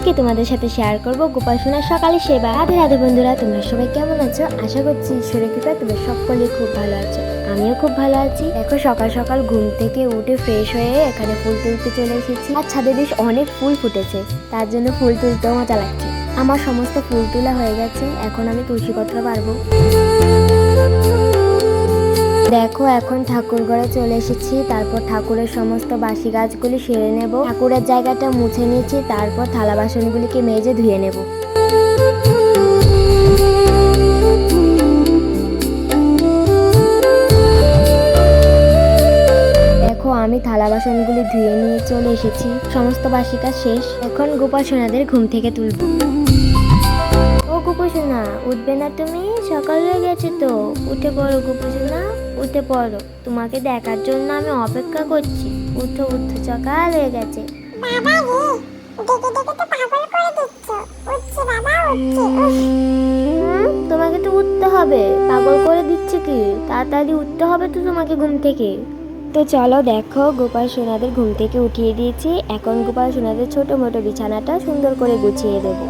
আজকে তোমাদের সাথে শেয়ার করব গোপাল সোনার সকালে সেবা। রাধে রাধে বন্ধুরা, তোমরা সবাই কেমন আছো? আশা করছি ঈশ্বরের কৃপায় তোমরা সকলেই খুব ভালো আছো। আমিও খুব ভালো আছি। দেখো সকাল সকাল ঘুম থেকে উঠে ফ্রেশ হয়ে এখানে ফুল তুলতে চলে এসেছি। আর ছাদে বেশ অনেক ফুল ফুটেছে, তার জন্য ফুল তুলতেও মজা লাগছে। আমার সমস্ত ফুল তোলা হয়ে গেছে, এখন আমি তুলসীপত্র পারবো। দেখো এখন ঠাকুর ঘরে চলে এসেছি। তারপর ঠাকুরের সমস্ত বাসি গাছগুলি সেরে নেব। ঠাকুরের জায়গাটা মুছে নিয়েছি, তারপর থালা বাসনগুলিকে মেজে ধুয়ে নেব। দেখো আমি থালা বাসনগুলি ধুয়ে নিয়ে চলে এসেছি, সমস্ত বাসি কাজ শেষ। এখন গোপাল সোনাদের ঘুম থেকে তুলব। ও গোপাল সোনা, উঠবে না তুমি? সকাল হয়ে গেছে তো, উঠে পড়ো গোপাল সোনা, উঠে পড়ো। তোমাকে দেখার জন্য আমি অপেক্ষা করছি। উঠো উঠো, সকাল হয়ে গেছে। তোমাকে তো উঠতে হবে, পাগল করে দিচ্ছে কি? তাড়াতাড়ি উঠতে হবে তো তোমাকে ঘুম থেকে। তো চলো, দেখো গোপাল সোনাদের ঘুম থেকে উঠিয়ে দিয়েছি। এখন গোপাল সোনাদের ছোট মোটো বিছানাটা সুন্দর করে গুছিয়ে দেবো।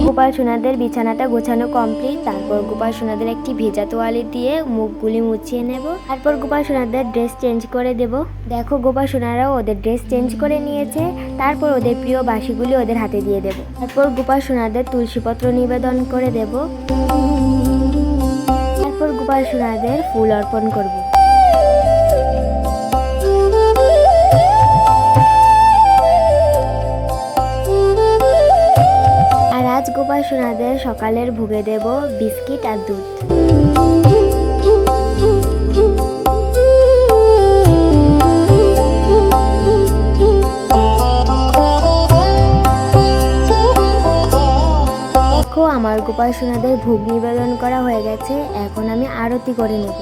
গোপাল সোনাদের বিছানাটা গোছানো কমপ্লিট। তারপর গোপাল সোনাদের একটি ভেজা তোয়ালে দিয়ে মুখগুলি মুছিয়ে নেব। তারপর গোপাল সোনাদের ড্রেস চেঞ্জ করে দেব। দেখো গোপাল সোনারাও ওদের ড্রেস চেঞ্জ করে নিয়েছে। তারপর ওদের প্রিয় বাঁশিগুলি ওদের হাতে দিয়ে দেব। তারপর গোপাল সোনাদের তুলসীপত্র নিবেদন করে দেব। তারপর গোপাল সোনাদের ফুল অর্পণ করব। আজ গোপাল সোনাদের সকালের ভোগে দেব বিস্কিট আর দুধ। দেখো আমার গোপাল সোনাদের ভোগ নিবেদন করা হয়ে গেছে, এখন আমি আরতি করে নেব।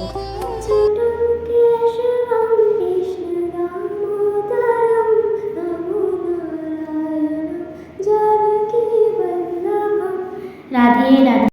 রাধে রাধে।